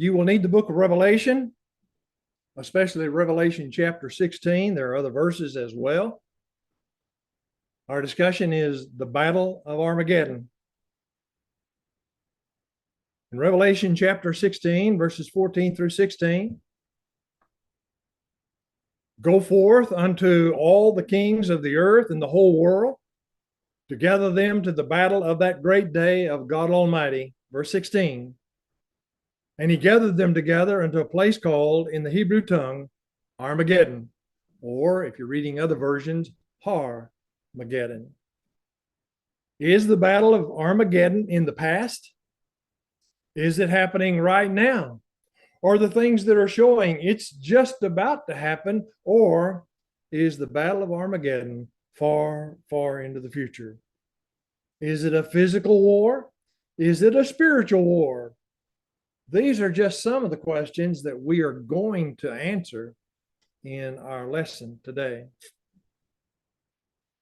You will need the book of Revelation, especially Revelation chapter 16. There are other verses as well. Our discussion is the Battle of Armageddon. In Revelation chapter 16, verses 14 through 16, go forth unto all the kings of the earth and the whole world, to gather them to the battle of that great day of God Almighty. Verse 16. And he gathered them together unto a place called, in the Hebrew tongue, Armageddon, or if you're reading other versions, Har-Mageddon. Is the battle of Armageddon in the past? Is it happening right now? Or the things that are showing it's just about to happen? Or is the battle of Armageddon far, far into the future? Is it a physical war? Is it a spiritual war? These are just some of the questions that we are going to answer in our lesson today.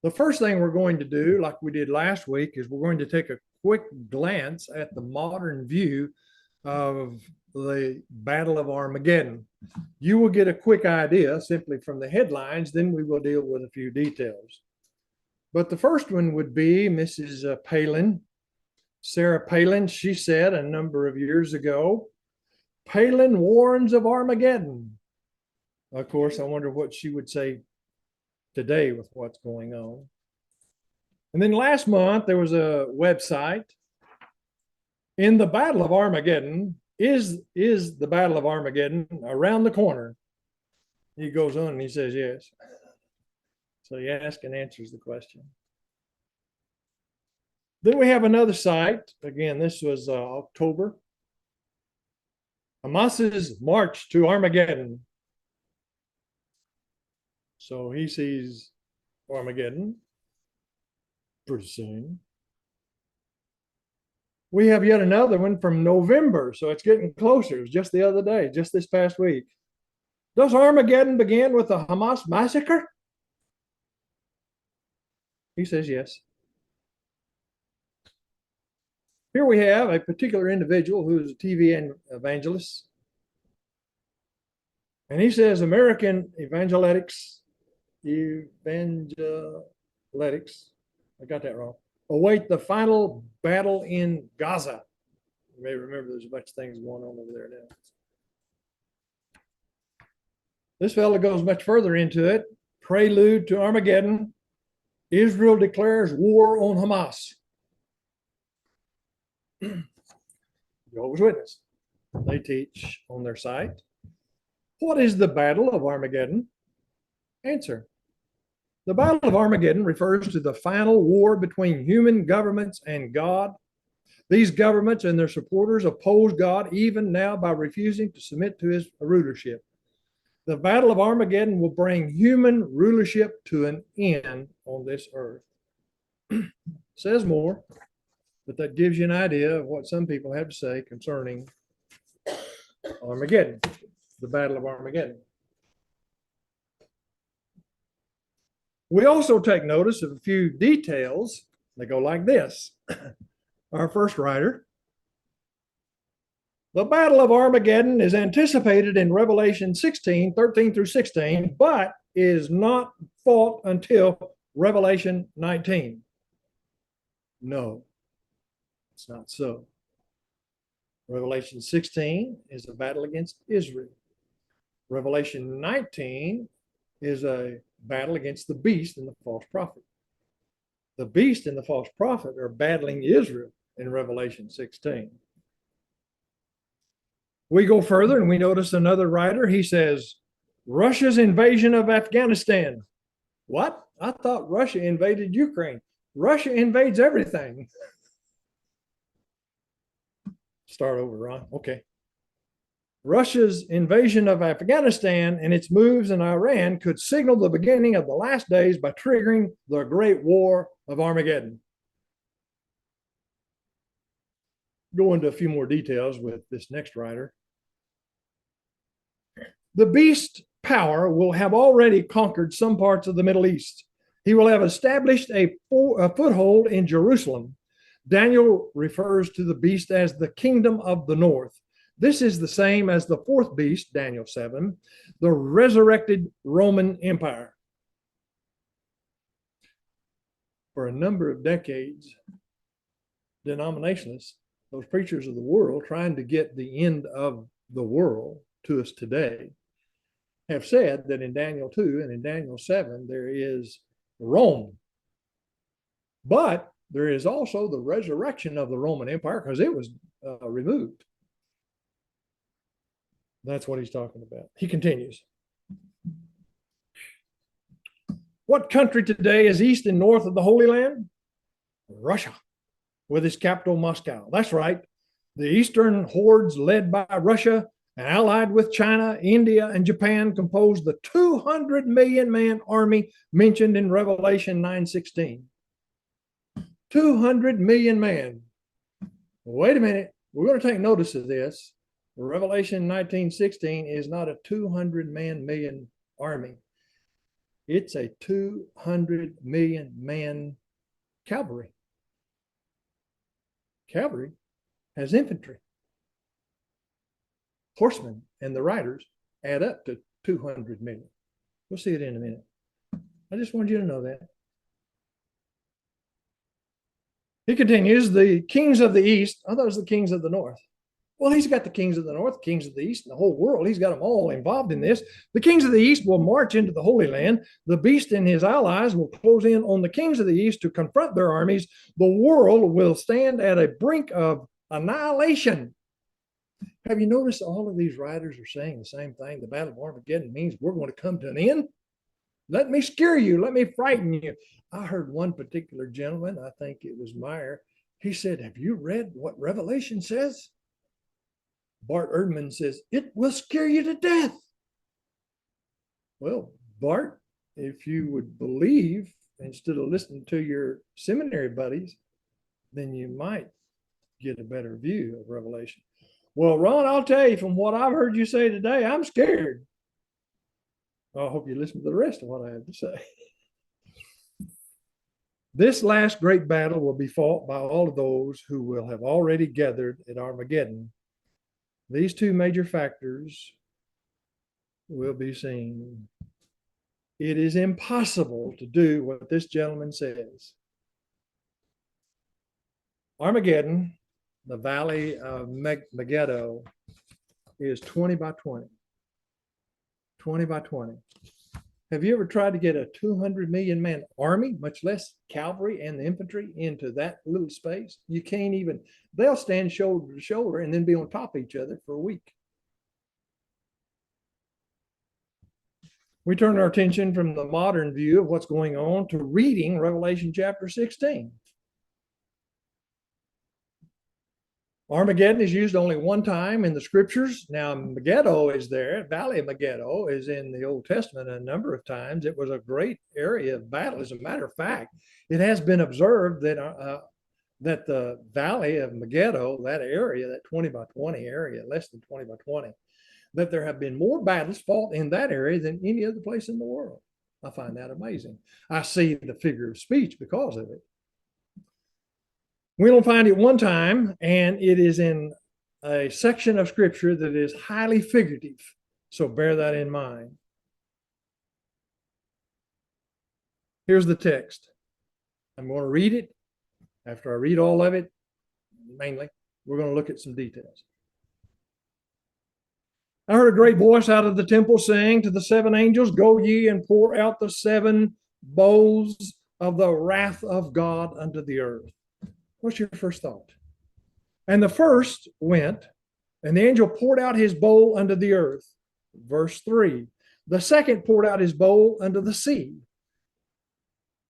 The first thing we're going to do, like we did last week, is we're going to take a quick glance at the modern view of the Battle of Armageddon. You will get a quick idea simply from the headlines, then we will deal with a few details. But the first one would be Mrs. Palin, Sarah Palin. She said a number of years ago, Palin warns of Armageddon. Of course, I wonder what she would say today with what's going on. And then last month, there was a website. In the Battle of Armageddon, is the Battle of Armageddon around the corner? He goes on and he says yes. So he asks and answers the question. Then we have another site. Again, this was October. Hamas's march to Armageddon. So he sees Armageddon pretty soon. We have yet another one from November, so it's getting closer. It was just the other day, just this past week. Does Armageddon begin with the Hamas massacre? He says yes. Here we have a particular individual who is a TV evangelist. And he says American evangeletics, I got that wrong, await the final battle in Gaza. You may remember there's a bunch of things going on over there now. This fellow goes much further into it. Prelude to Armageddon. Israel declares war on Hamas. Jehovah's Witness. They teach on their site. What is the Battle of Armageddon? Answer. The Battle of Armageddon refers to the final war between human governments and God. These governments and their supporters oppose God even now by refusing to submit to his rulership. The Battle of Armageddon will bring human rulership to an end on this earth. Says more, but that gives you an idea of what some people have to say concerning Armageddon, the Battle of Armageddon. We also take notice of a few details that go like this. Our first writer. The Battle of Armageddon is anticipated in Revelation 16, 13 through 16, but is not fought until Revelation 19. No, it's not so. Revelation 16 is a battle against Israel. Revelation 19 is a battle against the beast and the false prophet. The beast and the false prophet are battling Israel in Revelation 16. We go further and we notice another writer. He says, Russia's invasion of Afghanistan. What? I thought Russia invaded Ukraine. Russia invades everything. Start over, Ron. Okay. Russia's invasion of Afghanistan and its moves in Iran could signal the beginning of the last days by triggering the Great War of Armageddon. Go into a few more details with this next writer. The beast power will have already conquered some parts of the Middle East. He will have established a foothold in Jerusalem. Daniel refers to the beast as the kingdom of the north. This is the same as the fourth beast, Daniel 7, the resurrected Roman Empire. For a number of decades, denominationalists, those preachers of the world trying to get the end of the world to us today, have said that in Daniel 2 and in Daniel 7, there is Rome. But there is also the resurrection of the Roman Empire because it was removed. That's what he's talking about. He continues. What country today is east and north of the Holy Land? Russia, with its capital Moscow. That's right. The eastern hordes led by Russia and allied with China, India, and Japan composed the 200 million man army mentioned in Revelation 9:16. 200 million man. Wait a minute. We're going to take notice of this. Revelation 19:16 is not a 200 million army. It's a 200 million man cavalry. Cavalry has infantry. Horsemen and the riders add up to 200 million. We'll see it in a minute. I just wanted you to know that. He continues, the kings of the east, I thought it was the kings of the north. Well, he's got the kings of the north, kings of the east, and the whole world. He's got them all involved in this. The kings of the east will march into the Holy Land. The beast and his allies will close in on the kings of the east to confront their armies. The world will stand at a brink of annihilation. Have you noticed all of these writers are saying the same thing? The Battle of Armageddon means we're going to come to an end. Let me scare you. Let me frighten you. I heard one particular gentleman, I think it was Meyer, he said, have you read what Revelation says? Bart Ehrman says, it will scare you to death. Well, Bart, if you would believe instead of listening to your seminary buddies, then you might get a better view of Revelation. Well, Ron, I'll tell you from what I've heard you say today, I'm scared. I hope you listen to the rest of what I have to say. This last great battle will be fought by all of those who will have already gathered at Armageddon. These two major factors will be seen. It is impossible to do what this gentleman says. Armageddon, the valley of Megiddo, is 20 by 20. 20 by 20. Have you ever tried to get a 200 million man army, much less cavalry and the infantry, into that little space? You can't even, they'll stand shoulder to shoulder and then be on top of each other for a week. We turn our attention from the modern view of what's going on to reading Revelation chapter 16. Armageddon is used only one time in the scriptures. Now, Megiddo is there. Valley of Megiddo is in the Old Testament a number of times. It was a great area of battle. As a matter of fact, it has been observed that that the Valley of Megiddo, that area, that 20 by 20 area, less than 20 by 20, that there have been more battles fought in that area than any other place in the world. I find that amazing. I see the figure of speech because of it. We don't find it one time, and it is in a section of scripture that is highly figurative. So bear that in mind. Here's the text. I'm going to read it. After I read all of it, mainly, we're going to look at some details. I heard a great voice out of the temple saying to the seven angels, go ye and pour out the seven bowls of the wrath of God unto the earth. What's your first thought? And the first went, and the angel poured out his bowl unto the earth. Verse 3. The second poured out his bowl unto the sea.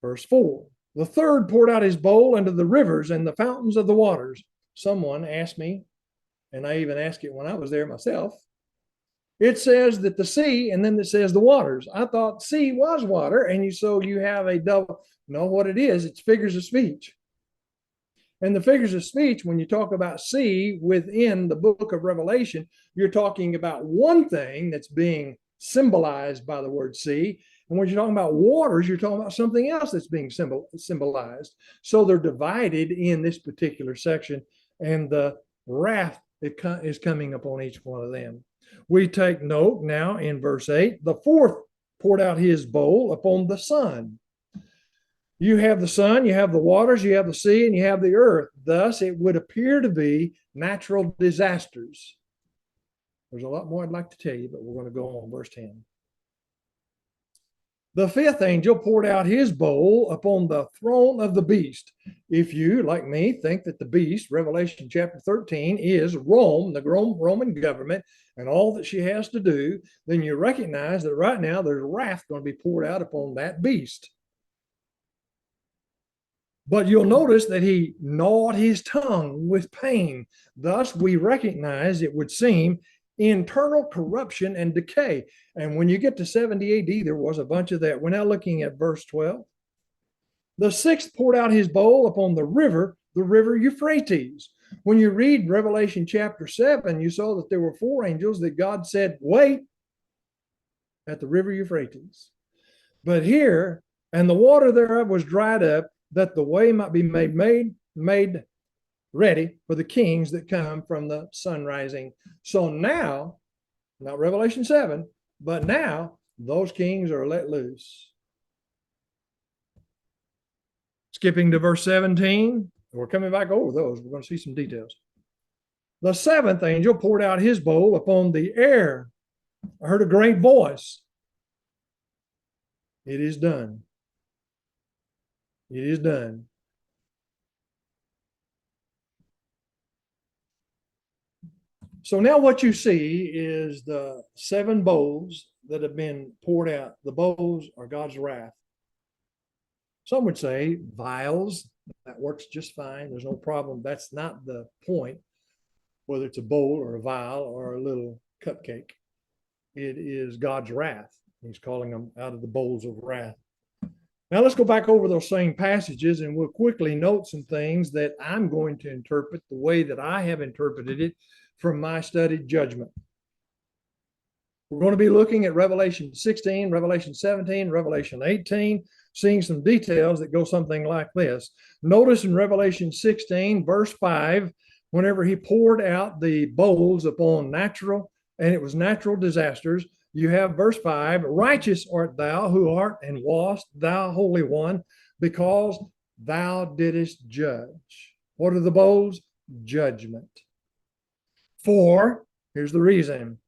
Verse 4. The third poured out his bowl unto the rivers and the fountains of the waters. Someone asked me, and I even asked it when I was there myself. It says that the sea, and then it says the waters. I thought sea was water, and so you have a double. No, what it is, it's figures of speech. And the figures of speech, when you talk about sea within the book of Revelation, you're talking about one thing that's being symbolized by the word sea. And when you're talking about waters, you're talking about something else that's being symbolized. So they're divided in this particular section. And the wrath is coming upon each one of them. We take note now in verse 8, the fourth poured out his bowl upon the sun. You have the sun, you have the waters, you have the sea, and you have the earth. Thus, it would appear to be natural disasters. There's a lot more I'd like to tell you, but we're going to go on. Verse 10. The fifth angel poured out his bowl upon the throne of the beast. If you, like me, think that the beast, Revelation chapter 13, is Rome, the Roman government, and all that she has to do, then you recognize that right now there's wrath going to be poured out upon that beast. But you'll notice that he gnawed his tongue with pain. Thus, we recognize, it would seem, internal corruption and decay. And when you get to 70 AD, there was a bunch of that. We're now looking at verse 12. The sixth poured out his bowl upon the river Euphrates. When you read Revelation chapter 7, you saw that there were four angels that God said, wait at the river Euphrates. But here, and the water thereof was dried up, that the way might be made ready for the kings that come from the sun rising. So now, not Revelation 7, but now those kings are let loose. Skipping to verse 17, we're coming back over those. We're going to see some details. The seventh angel poured out his bowl upon the air. I heard a great voice. It is done. It is done. So now what you see is the seven bowls that have been poured out. The bowls are God's wrath. Some would say vials. That works just fine. There's no problem. That's not the point, whether it's a bowl or a vial or a little cupcake. It is God's wrath. He's calling them out of the bowls of wrath. Now let's go back over those same passages and we'll quickly note some things that I'm going to interpret the way that I have interpreted it from my studied judgment. We're going to be looking at Revelation 16, Revelation 17, Revelation 18, seeing some details that go something like this. Notice in Revelation 16, verse 5, whenever he poured out the bowls upon natural, and it was natural disasters, you have verse 5, righteous art thou who art and wast, thou Holy One, because thou didst judge. What are the bowls? Judgment. For, here's the reason,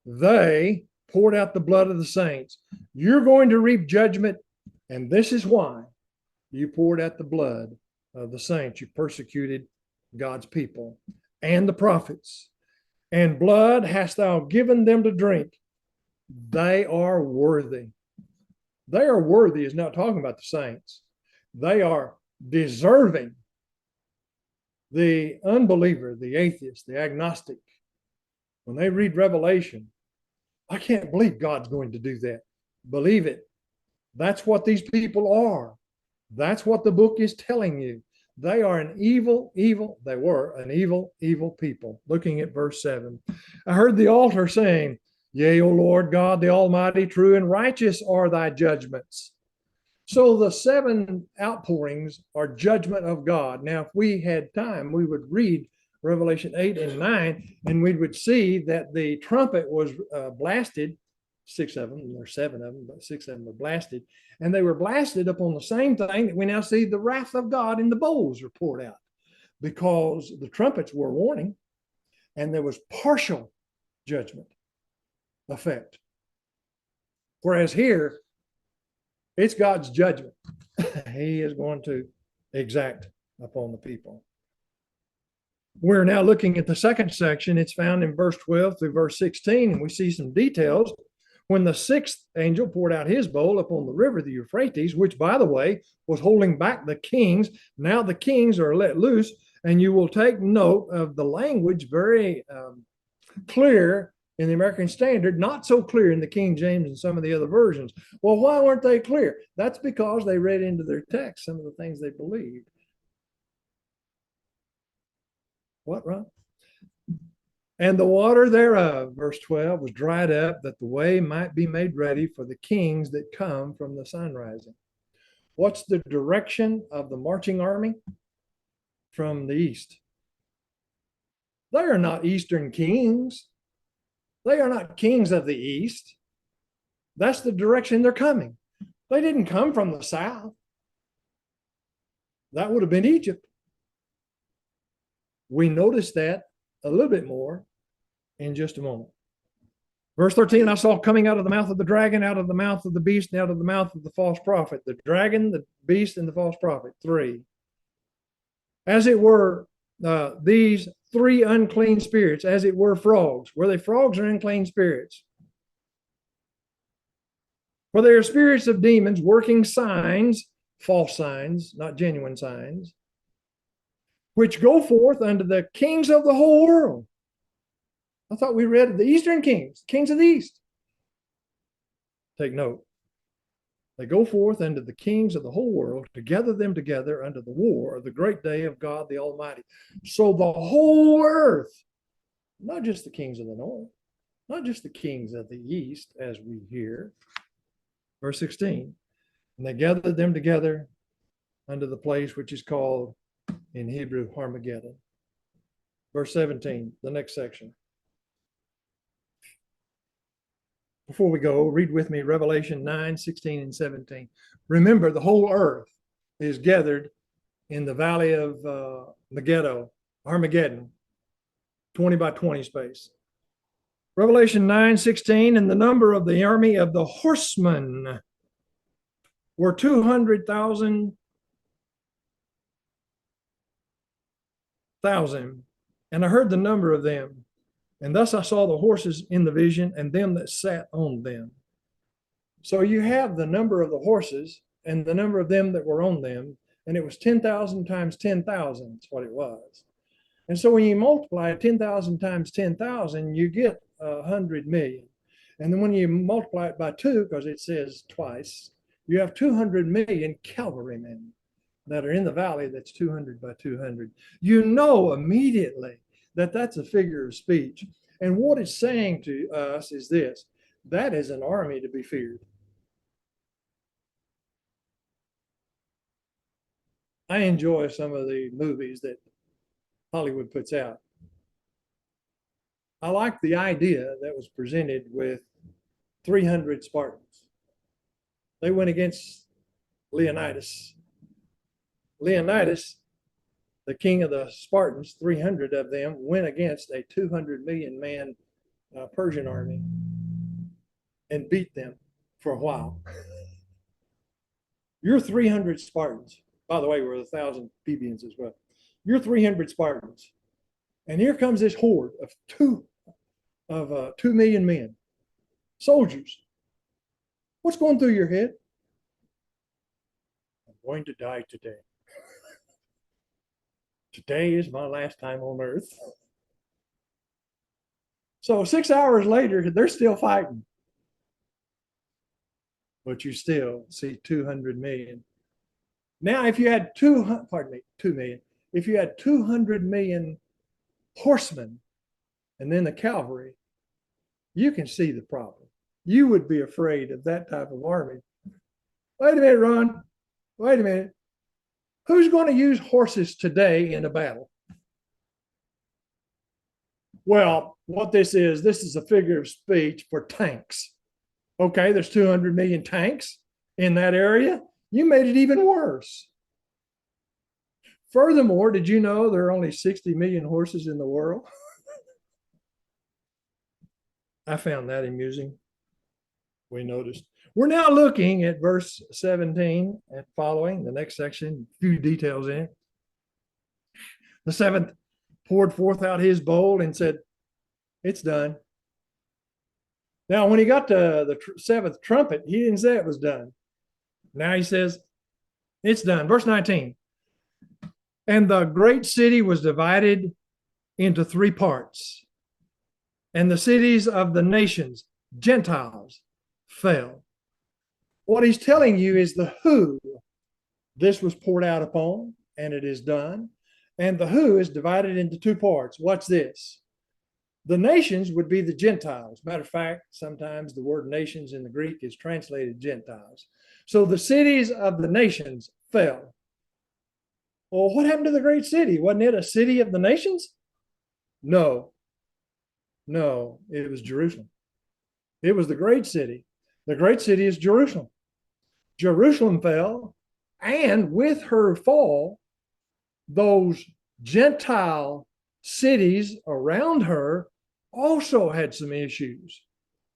they poured out the blood of the saints. You're going to reap judgment, and this is why you poured out the blood of the saints. You persecuted God's people and the prophets. And blood hast thou given them to drink. They are worthy. They are worthy is not talking about the saints. They are deserving. The unbeliever, the atheist, the agnostic, when they read Revelation, I can't believe God's going to do that. Believe it. That's what these people are. That's what the book is telling you. They are an they were an evil people. Looking at verse 7. I heard the altar saying, yea, O Lord God, the Almighty, true and righteous are thy judgments. So the seven outpourings are judgment of God. Now, if we had time, we would read Revelation 8 and 9, and we would see that the trumpet was blasted. 6 of them, or 7 of them, but 6 of them were blasted. And they were blasted upon the same thing that we now see the wrath of God in the bowls are poured out, because the trumpets were warning and there was partial judgment effect. Whereas here, it's God's judgment. He is going to exact upon the people. We're now looking at the second section. It's found in verse 12 through verse 16, and we see some details. When the sixth angel poured out his bowl upon the river, the Euphrates, which, by the way, was holding back the kings. Now the kings are let loose, and you will take note of the language, very clear in the American Standard, not so clear in the King James and some of the other versions. Well, why weren't they clear? That's because they read into their text some of the things they believed. What, Ron? And the water thereof, verse 12, was dried up, that the way might be made ready for the kings that come from the sun rising. What's the direction of the marching army? From the east. They are not Eastern kings. They are not kings of the East. That's the direction they're coming. They didn't come from the south. That would have been Egypt. We notice that a little bit more in just a moment. Verse 13, I saw coming out of the mouth of the dragon, out of the mouth of the beast, and out of the mouth of the false prophet. The dragon, the beast, and the false prophet. 3. As it were, these 3 unclean spirits, as it were frogs. Were they frogs or unclean spirits? For they are spirits of demons working signs, false signs, not genuine signs, which go forth unto the kings of the whole world. I thought we read the Eastern kings, kings of the East. Take note. They go forth unto the kings of the whole world to gather them together unto the war of the great day of God the Almighty. So the whole earth, not just the kings of the north, not just the kings of the east, as we hear. Verse 16, and they gathered them together unto the place which is called in Hebrew Armageddon. Verse 17, the next section. Before we go, read with me Revelation 9, 16, and 17. Remember, the whole earth is gathered in the valley of Megiddo, Armageddon, 20 by 20 space. Revelation 9, 16, and the number of the army of the horsemen were 200,000. And I heard the number of them. And thus I saw the horses in the vision and them that sat on them. So you have the number of the horses and the number of them that were on them. And it was 10,000 times 10,000 is what it was. And so when you multiply 10,000 times 10,000, you get 100 million. And then when you multiply it by 2, because it says twice, you have 200 million cavalrymen that are in the valley. That's 200 by 200. You know immediately that that's a figure of speech. And what it's saying to us is this: that is an army to be feared. I enjoy some of the movies that Hollywood puts out. I like the idea that was presented with 300 Spartans. They went against Leonidas. Leonidas, the king of the Spartans, 300 of them went against a 200 million man Persian army and beat them for a while. You're 300 Spartans. By the way, we're 1,000 Thebans as well. You're 300 Spartans. And here comes this horde of 2 million men, soldiers. What's going through your head? I'm going to die today. Today is my last time on earth. So 6 hours later, they're still fighting. But you still see 200 million. Now, if you had 2 million, if you had 200 million horsemen and then the cavalry, you can see the problem. You would be afraid of that type of army. Wait a minute, Ron. Wait a minute. Who's going to use horses today in a battle? Well, what this is a figure of speech for tanks. Okay, there's 200 million tanks in that area. You made it even worse. Furthermore, did you know there are only 60 million horses in the world? I found that amusing. We noticed. We're now looking at verse 17 and following, the next section, a few details in it. The 7th poured forth out his bowl and said, it's done. Now, when he got to the 7th trumpet, he didn't say it was done. Now he says, it's done. Verse 19. And the great city was divided into 3 parts, and the cities of the nations, Gentiles, fell. What he's telling you is the who this was poured out upon, and it is done. And the who is divided into 2 parts. What's this? The nations would be the Gentiles. Matter of fact, sometimes the word nations in the Greek is translated Gentiles. So the cities of the nations fell. Well, what happened to the great city? Wasn't it a city of the nations? No, no, it was Jerusalem. It was the great city. The great city is Jerusalem. Jerusalem fell, and with her fall, those Gentile cities around her also had some issues.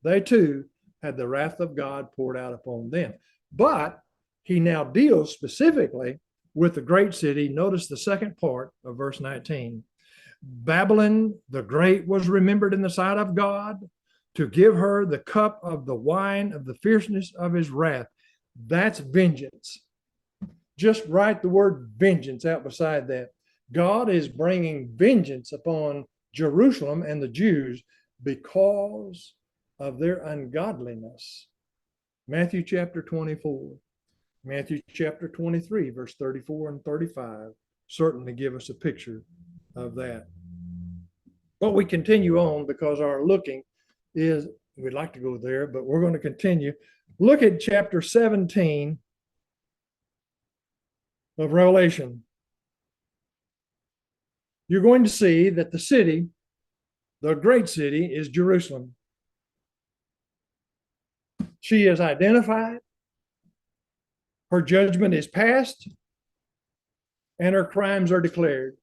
They too had the wrath of God poured out upon them. But he now deals specifically with the great city. Notice the second part of verse 19. Babylon the Great was remembered in the sight of God to give her the cup of the wine of the fierceness of his wrath. That's vengeance. Just write the word vengeance out beside that. God is bringing vengeance upon Jerusalem and the Jews because of their ungodliness. Matthew chapter 24, Matthew chapter 23, verse 34 and 35 certainly give us a picture of that. But we continue on because our looking is, we'd like to go there, but we're going to continue. Look at chapter 17 of Revelation. You're going to see that the city, the great city, is Jerusalem. She is identified, her judgment is passed, and her crimes are declared.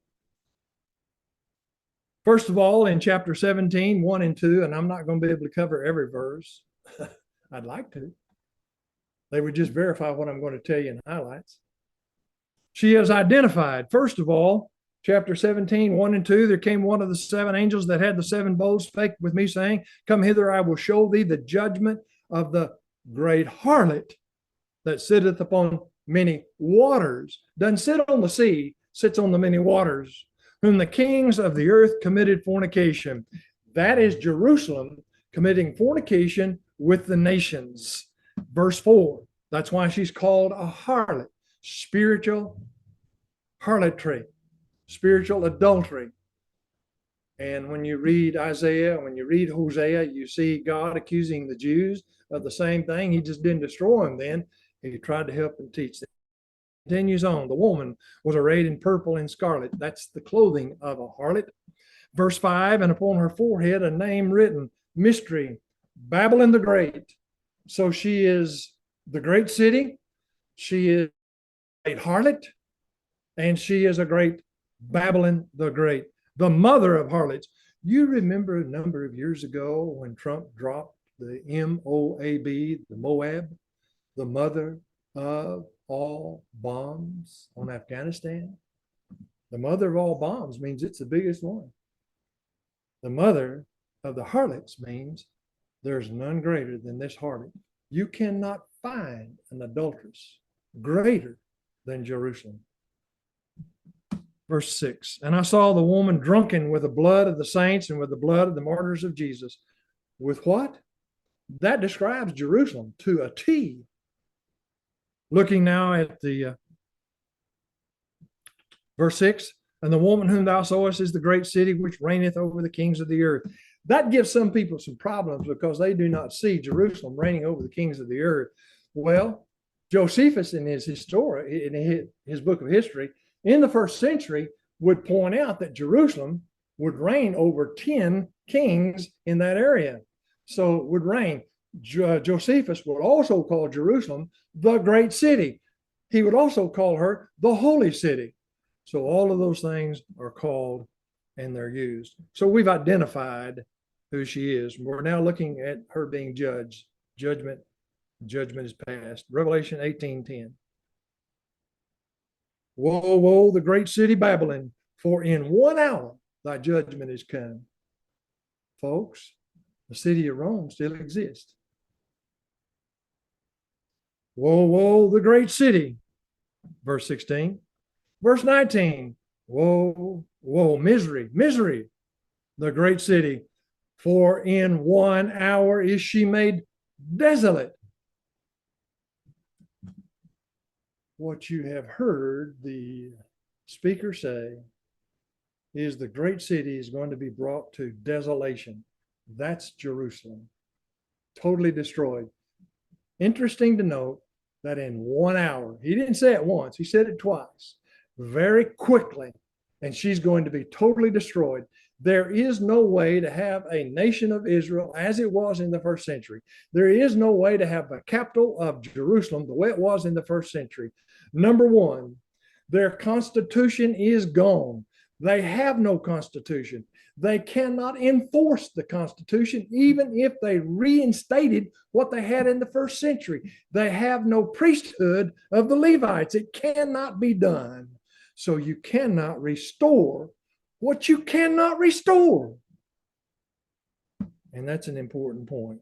First of all, in chapter 17, 1 and 2, and I'm not going to be able to cover every verse. I'd like to. They would just verify what I'm going to tell you in highlights. She is identified. First of all, chapter 17, 1 and 2, there came one of the seven angels that had the seven bowls, spake with me, saying, Come hither, I will show thee the judgment of the great harlot that sitteth upon many waters. Doesn't sit on the sea, sits on the many waters, whom the kings of the earth committed fornication. That is Jerusalem committing fornication with the nations. Verse 4, that's why she's called a harlot, spiritual harlotry, spiritual adultery. And when you read Isaiah, when you read Hosea, you see God accusing the Jews of the same thing. He just didn't destroy them then. He tried to help them teach them. Continues on. The woman was arrayed in purple and scarlet. That's the clothing of a harlot. Verse 5, and upon her forehead a name written, Mystery, Babylon the Great. So she is the great city. She is a great harlot. And she is a great Babylon the Great, the mother of harlots. You remember a number of years ago when Trump dropped the MOAB, the Moab, the mother of all bombs on Afghanistan? The mother of all bombs means it's the biggest one. The mother of the harlots means there's none greater than this harlot. You cannot find an adulteress greater than Jerusalem. Verse 6, and I saw the woman drunken with the blood of the saints and with the blood of the martyrs of Jesus. With what? That describes Jerusalem to a T. Looking now at the verse 6, and the woman whom thou sawest is the great city which reigneth over the kings of the earth. That gives some people some problems because they do not see Jerusalem reigning over the kings of the earth. Well, Josephus in his book of history in the first century would point out that Jerusalem would reign over 10 kings in that area. So it would reign. Josephus would also call Jerusalem the great city. He would also call her the holy city. So all of those things are called and they're used. So we've identified who she is. We're now looking at her being judged. Judgment is passed. Revelation 18:10. Woe, woe, the great city Babylon, for in 1 hour thy judgment is come. Folks, the city of Rome still exists. Woe, woe, the great city. Verse 16. Verse 19. Woe, woe, misery, misery, the great city. For in 1 hour is she made desolate. What you have heard the speaker say is the great city is going to be brought to desolation. That's Jerusalem, totally destroyed. Interesting to note that in 1 hour, he didn't say it once, he said it twice, very quickly, and she's going to be totally destroyed. There is no way to have a nation of Israel as it was in the first century. There is no way to have a capital of Jerusalem the way it was in the first century. Number one, their constitution is gone. They have no constitution. They cannot enforce the constitution, even if they reinstated what they had in the first century. They have no priesthood of the Levites. It cannot be done. So you cannot restore what you cannot restore. And that's an important point.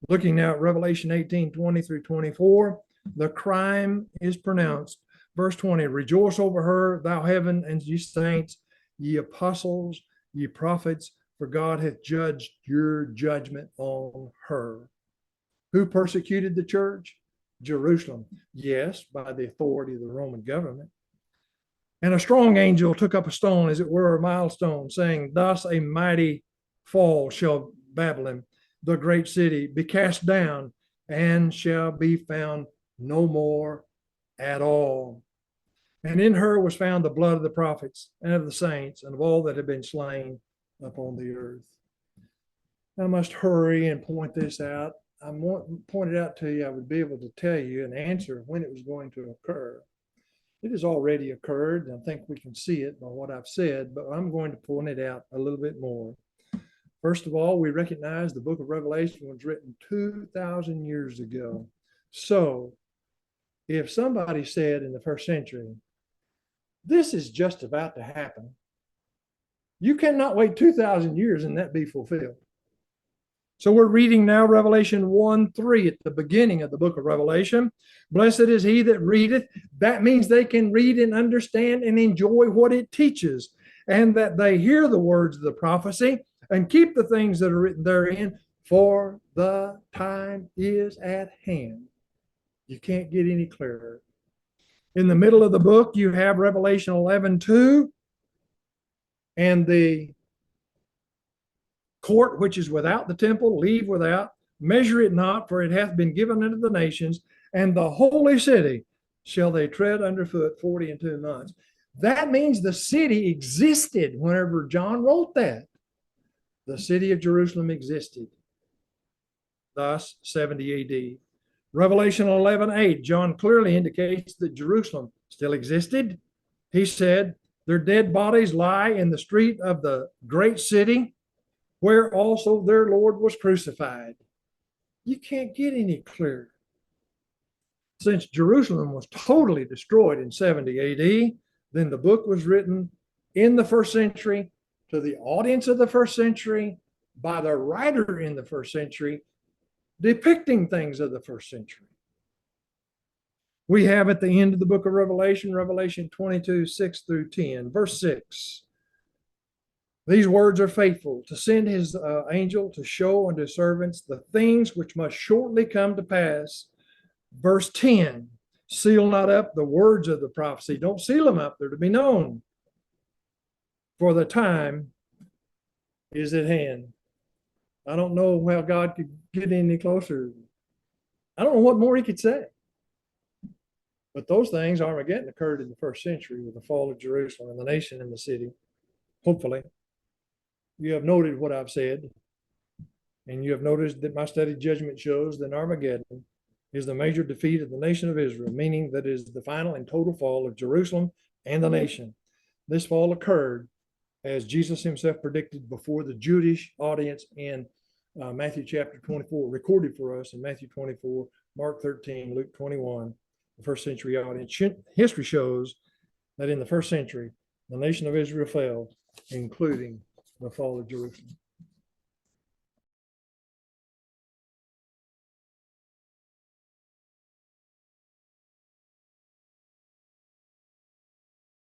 Looking now at Revelation 18:20 through 24, the crime is pronounced. Verse 20, rejoice over her, thou heaven, and ye saints, ye apostles, ye prophets, for God hath judged your judgment on her. Who persecuted the church? Jerusalem. Yes, by the authority of the Roman government. And a strong angel took up a stone, as it were a milestone, saying, thus a mighty fall shall Babylon, the great city, be cast down, and shall be found no more at all. And in her was found the blood of the prophets and of the saints and of all that had been slain upon the earth. I must hurry and point this out. I pointed out to you, I would be able to tell you an answer when it was going to occur. It has already occurred, and I think we can see it by what I've said, but I'm going to point it out a little bit more. First of all, we recognize the book of Revelation was written 2,000 years ago. So if somebody said in the first century, this is just about to happen, you cannot wait 2,000 years and that be fulfilled. So we're reading now Revelation 1:3 at the beginning of the book of Revelation. Blessed is he that readeth. That means they can read and understand and enjoy what it teaches, and that they hear the words of the prophecy and keep the things that are written therein, for the time is at hand. You can't get any clearer. In the middle of the book, you have Revelation 11:2, and the court which is without the temple, leave without, measure it not, for it hath been given unto the nations, and the holy city shall they tread underfoot 42 months. That means the city existed whenever John wrote that. The city of Jerusalem existed. Thus, 70 AD. Revelation 11:8, John clearly indicates that Jerusalem still existed. He said, their dead bodies lie in the street of the great city, where also their Lord was crucified. You can't get any clearer. Since Jerusalem was totally destroyed in 70 AD, then the book was written in the first century to the audience of the first century by the writer in the first century, depicting things of the first century. We have at the end of the book of Revelation, Revelation 22:6 through 10, verse 6. These words are faithful to send his angel to show unto servants the things which must shortly come to pass. Verse 10, seal not up the words of the prophecy. Don't seal them up. They're to be known. For the time is at hand. I don't know how God could get any closer. I don't know what more he could say. But those things, Armageddon, occurred in the first century with the fall of Jerusalem and the nation and the city. Hopefully. You have noted what I've said, and you have noticed that my study judgment shows that Armageddon is the major defeat of the nation of Israel, meaning that it is the final and total fall of Jerusalem and the nation. This fall occurred as Jesus himself predicted before the Jewish audience in Matthew chapter 24, recorded for us in Matthew 24, Mark 13, Luke 21, the first century audience. History shows that in the first century, the nation of Israel fell, including the fall of Jerusalem.